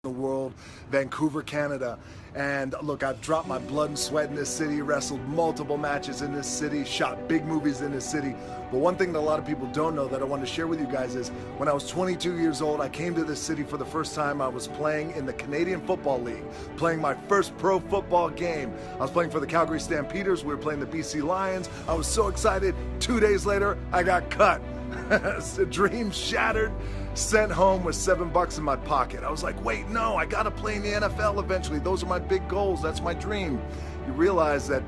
the world, Vancouver, Canada. And look, I've dropped my blood and sweat in this city, wrestled multiple matches in this city, shot big movies in this city. But one thing that a lot of people don't know that I want to share with you guys is when I was 22 years old, I came to this city for the first time. I was playing in the Canadian Football League, playing my first pro football game. I was playing for the Calgary Stampeders. We were playing the BC Lions. I was so excited. 2 days later, I got cut. The dream shattered, sent home with $7 in my pocket. I was like, wait, no, I gotta play in the NFL eventually. Those are my big goals. That's my dream. You realize that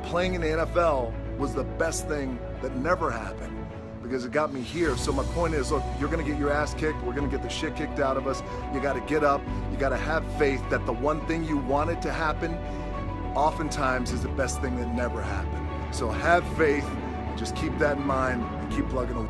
playing in the NFL was the best thing that never happened because it got me here. So my point is, look, you're gonna get your ass kicked. We're gonna get the shit kicked out of us. You gotta get up. You gotta have faith that the one thing you wanted to happen oftentimes is the best thing that never happened. So have faith. Just keep that in mind and keep plugging away.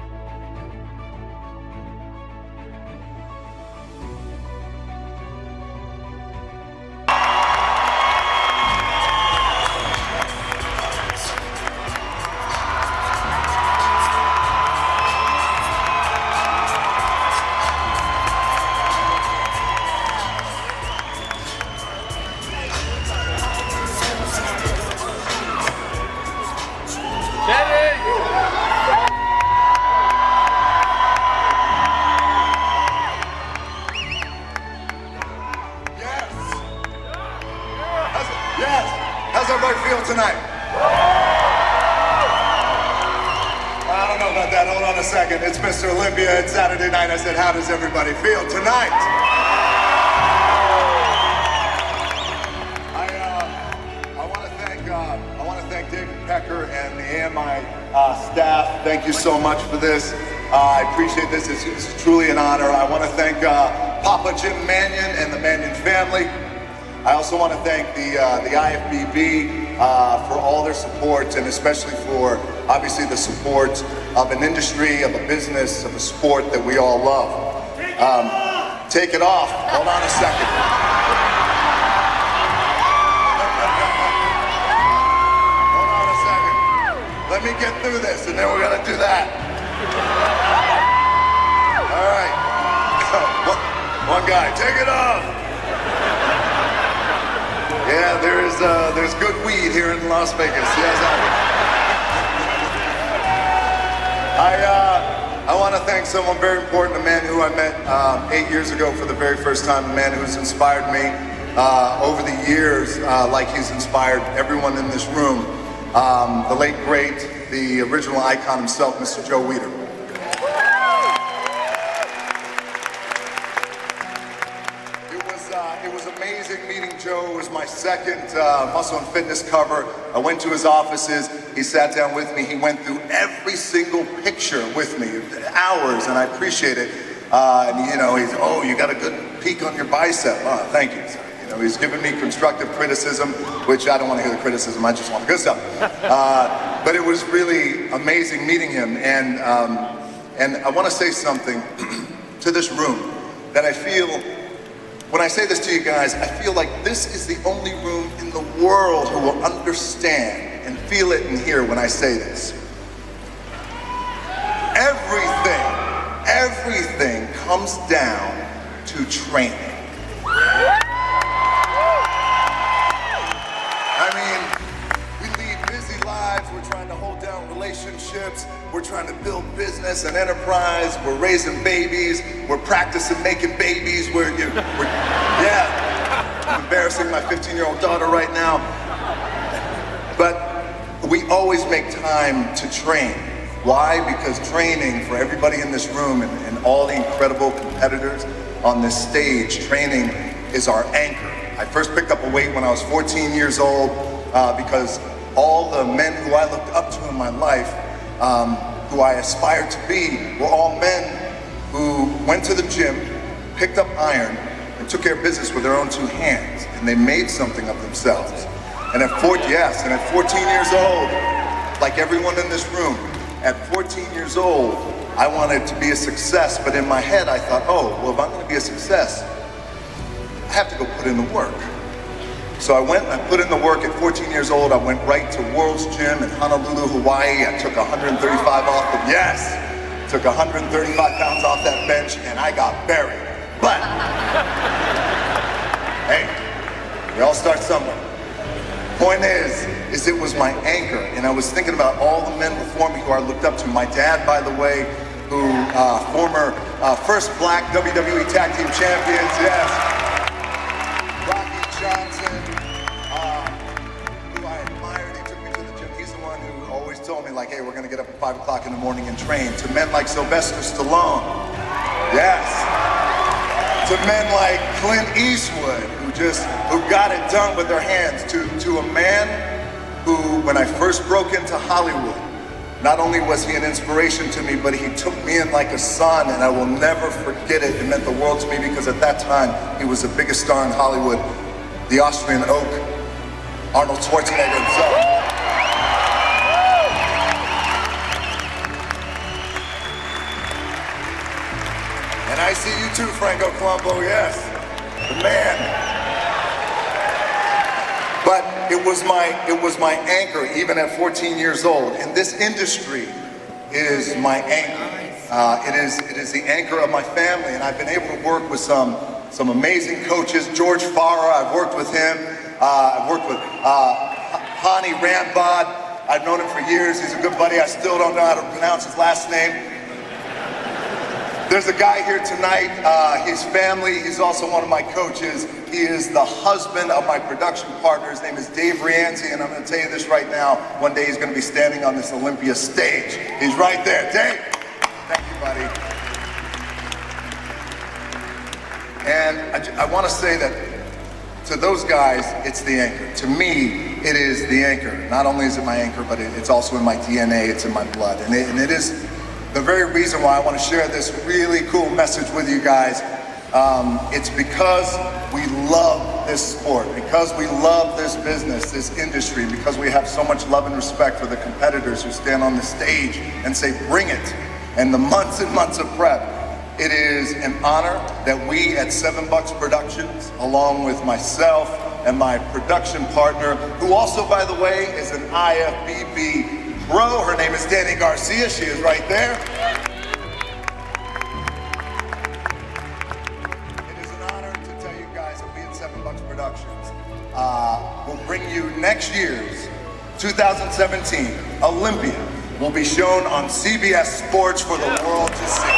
How's everybody feel tonight? I don't know about that. Hold on a second. It's Mr. Olympia. It's Saturday night. I said, how does everybody feel tonight? I want to thank David Pecker and the AMI staff. Thank you so much for this. I appreciate this. It's truly an honor. I want to thank Papa Jim Mannion and the Mannion family. I also want to thank the IFBB for all their support, and especially for, obviously, the support of an industry, of a business, of a sport that we all love. Take it off. Hold on a second. Hold on a second. Let me get through this, and then we're going to do that. All right. One guy, take it off. Yeah, there's good weed here in Las Vegas. Yes, I want to thank someone very important, a man who I met 8 years ago for the very first time, a man who's inspired me over the years, like he's inspired everyone in this room. The late great, the original icon himself, Mr. Joe Weider. It was amazing meeting Joe. It was my second Muscle and Fitness cover. I went to his offices. He sat down with me. He went through every single picture with me, hours, and I appreciate it. And you know, you got a good peak on your bicep. Oh, thank you. You know, he's giving me constructive criticism, which I don't want to hear the criticism. I just want the good stuff. But it was really amazing meeting him. And I want to say something to this room that I feel. When I say this to you guys, I feel like this is the only room in the world who will understand and feel it and hear when I say this. Everything comes down to training. I mean, we lead busy lives, we're trying to hold down relationships, we're trying to build business and enterprise, we're raising babies, we're practicing making babies, I'm embarrassing my 15-year-old daughter right now. But we always make time to train. Why? Because training, for everybody in this room and all the incredible competitors on this stage, training is our anchor. I first picked up a weight when I was 14 years old because all the men who I looked up to in my life, who I aspired to be, were all men who went to the gym, picked up iron, and took care of business with their own two hands, and they made something of themselves. And at 14 years old, like everyone in this room, at 14 years old, I wanted to be a success, but in my head I thought, oh, well, if I'm gonna be a success, I have to go put in the work. So I went and I put in the work. At 14 years old, I went right to World's Gym in Honolulu, Hawaii. I took 135 off took 135 pounds off that bench, and I got buried. But We all start somewhere. Point is it was my anchor, and I was thinking about all the men before me who I looked up to. My dad, by the way, who former first black WWE Tag Team Champions, yes. Rocky Johnson, who I admired. He took me to the gym. He's the one who always told me, like, hey, we're gonna get up at 5 o'clock in the morning and train. To men like Sylvester Stallone, yes. To men like Clint Eastwood, who got it done with their hands, to a man who, when I first broke into Hollywood, not only was he an inspiration to me, but he took me in like a son, and I will never forget it. It meant the world to me because at that time, he was the biggest star in Hollywood, the Austrian oak, Arnold Schwarzenegger himself. And I see you too, Franco Colombo, yes, the man. But it was my anchor, even at 14 years old. And this industry is my anchor. It is the anchor of my family, and I've been able to work with some amazing coaches. George Farah, I've worked with him. I've worked with Hani Rambod. I've known him for years. He's a good buddy. I still don't know how to pronounce his last name. There's a guy here tonight, his family, he's also one of my coaches. He is the husband of my production partner. His name is Dave Rianzi, and I'm gonna tell you this right now. One day he's gonna be standing on this Olympia stage. He's right there. Dave, thank you, buddy. And I wanna say that to those guys, it's the anchor. To me, it is the anchor. Not only is it my anchor, but it's also in my DNA, it's in my blood. And it is the very reason why I want to share this really cool message with you guys. It's because we love this sport, because we love this business, this industry, because we have so much love and respect for the competitors who stand on the stage and say, bring it, and the months and months of prep. It is an honor that we at Seven Bucks Productions, along with myself and my production partner, who also, by the way, is an IFBB Pro. Her name is Danny Garcia. She is right there. It is an honor to tell you guys that we at Seven Bucks Productions will bring you next year's 2017 Olympia. Will be shown on CBS Sports for the world to see.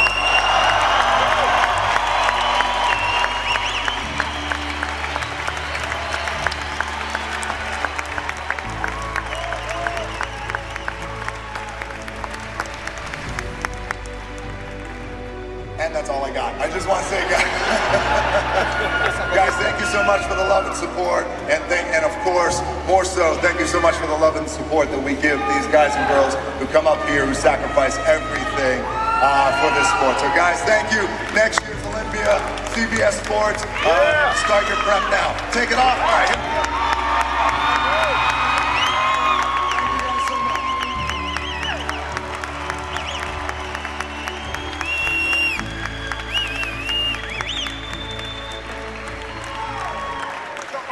And that's all I got. I just want to say, guys, thank you so much for the love and support. And of course, more so, thank you so much for the love and support that we give these guys and girls who come up here, who sacrifice everything for this sport. So guys, thank you. Next year's Olympia, CBS Sports. Start your prep now. Take it off. All right, here we go.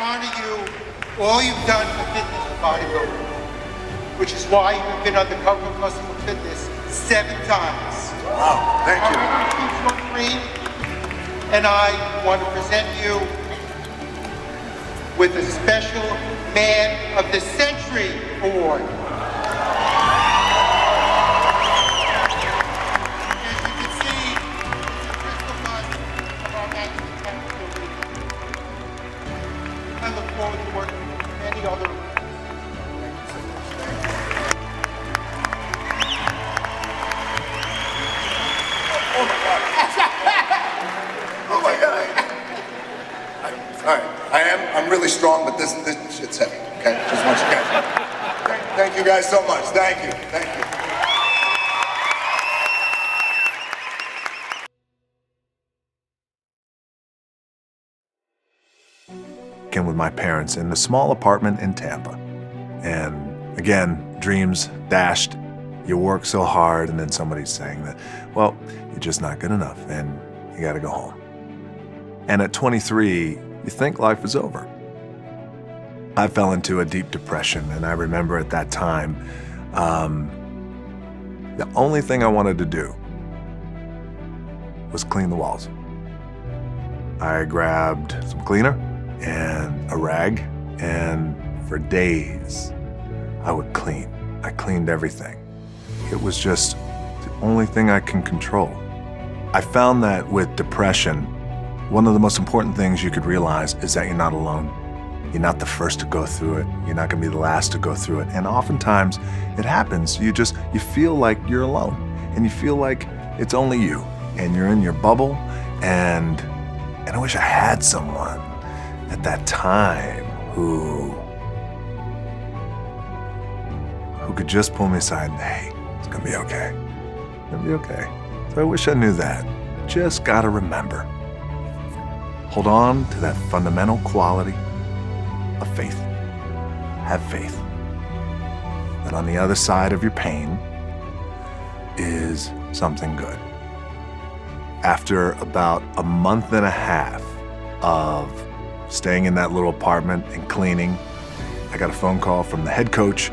Honor you, all you've done for fitness and bodybuilding, which is why you've been on the cover of Muscle Fitness 7 times. Wow, thank you. I'm Keith from Green, and I want to present you with a special Man of the Century Award. As you can see, it's a crystallized of our national accountability. I look forward to working with many other. Oh my God. Oh my God. All right, I'm really strong, but this shit's heavy, okay? Just want you guys to know. Thank you guys so much. Thank you. With my parents in a small apartment in Tampa. And again, dreams dashed. You work so hard, and then somebody's saying that, well, you're just not good enough and you gotta go home. And at 23, you think life is over. I fell into a deep depression, and I remember at that time, the only thing I wanted to do was clean the walls. I grabbed some cleaner and a rag, and for days I would clean. I cleaned everything. It was just the only thing I can control. I found that with depression, one of the most important things you could realize is that you're not alone. You're not the first to go through it. You're not gonna be the last to go through it. And oftentimes it happens. You feel like you're alone, and you feel like it's only you, and you're in your bubble. And I wish I had someone at that time who could just pull me aside and, hey, it's gonna be okay. It's gonna be okay. So I wish I knew that. Just gotta remember. Hold on to that fundamental quality of faith. Have faith that on the other side of your pain is something good. After about a month and a half of staying in that little apartment and cleaning, I got a phone call from the head coach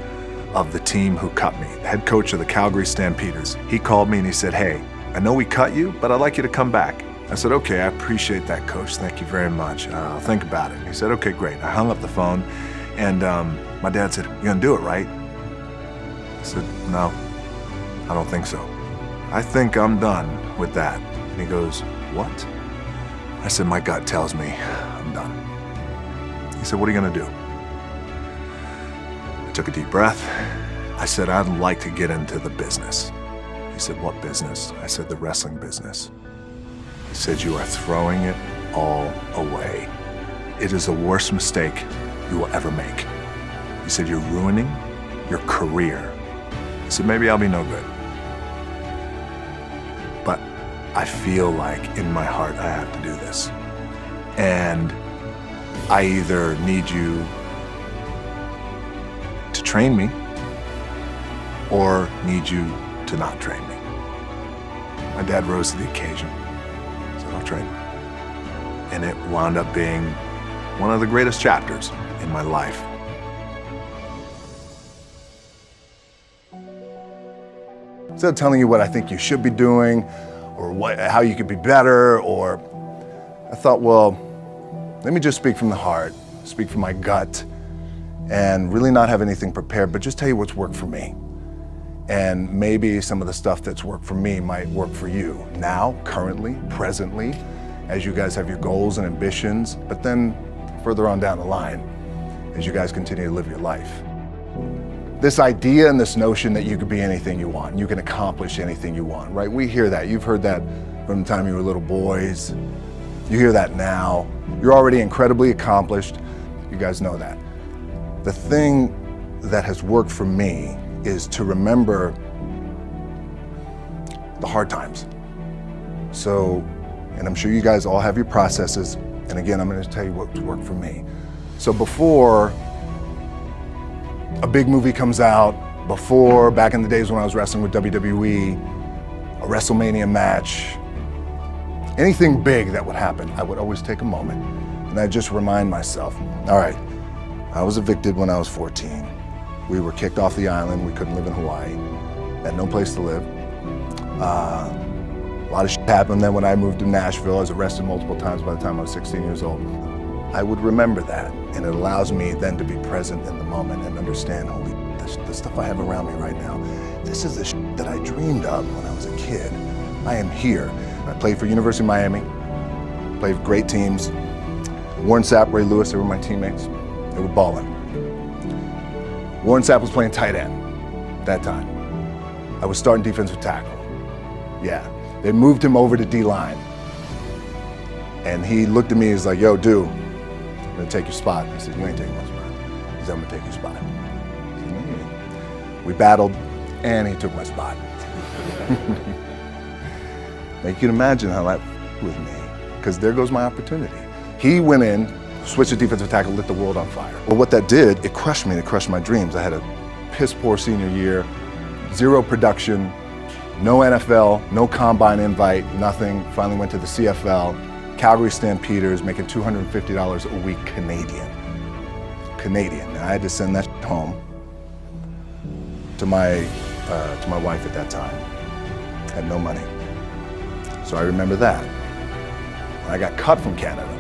of the team who cut me, the head coach of the Calgary Stampeders. He called me and he said, hey, I know we cut you, but I'd like you to come back. I said, okay, I appreciate that, coach. Thank you very much. I'll think about it. He said, okay, great. I hung up the phone, and my dad said, you're gonna do it, right? I said, no, I don't think so. I think I'm done with that. And he goes, what? I said, my gut tells me I'm done. He said, what are you gonna do? I took a deep breath. I said, I'd like to get into the business. He said, what business? I said, the wrestling business. He said, you are throwing it all away. It is the worst mistake you will ever make. He said, you're ruining your career. He said, maybe I'll be no good. But I feel like in my heart I have to do this. And I either need you to train me or need you to not train me. My dad rose to the occasion. I'll train. And it wound up being one of the greatest chapters in my life. Instead of telling you what I think you should be doing or how you could be better, or I thought, well, let me just speak from the heart, speak from my gut, and really not have anything prepared, but just tell you what's worked for me. And maybe some of the stuff that's worked for me might work for you now, currently, presently, as you guys have your goals and ambitions, but then further on down the line, as you guys continue to live your life. This idea and this notion that you could be anything you want, you can accomplish anything you want, right? We hear that. You've heard that from the time you were little boys. You hear that now. You're already incredibly accomplished. You guys know that. The thing that has worked for me is to remember the hard times. So, and I'm sure you guys all have your processes, and again, I'm going to tell you what's worked for me. So before a big movie comes out, before, back in the days when I was wrestling with WWE, a WrestleMania match, anything big that would happen, I would always take a moment and I'd just remind myself, all right, I was evicted when I was 14. We were kicked off the island. We couldn't live in Hawaii. Had no place to live. A lot of shit happened then when I moved to Nashville. I was arrested multiple times by the time I was 16 years old. I would remember that, and it allows me then to be present in the moment and understand, holy, the stuff I have around me right now, this is the shit that I dreamed of when I was a kid. I am here. I played for University of Miami, played for great teams. Warren Sapp, Ray Lewis, they were my teammates. They were balling. Warren Sapp was playing tight end that time. I was starting defensive tackle. Yeah, they moved him over to D-line. And he looked at me, he's like, yo, dude, I'm gonna take your spot. I said, you ain't taking my spot. He said, I'm gonna take your spot. I said, "Mm." We battled, and he took my spot. Now you can imagine how that with me, because there goes my opportunity. He went in, switched to defensive tackle, lit the world on fire. Well, what that did, it crushed me, it crushed my dreams. I had a piss poor senior year, zero production, no NFL, no combine invite, nothing. Finally went to the CFL, Calgary Stampeders, making $250 a week Canadian. Now I had to send that home to my wife at that time. Had no money. So I remember that. When I got cut from Canada,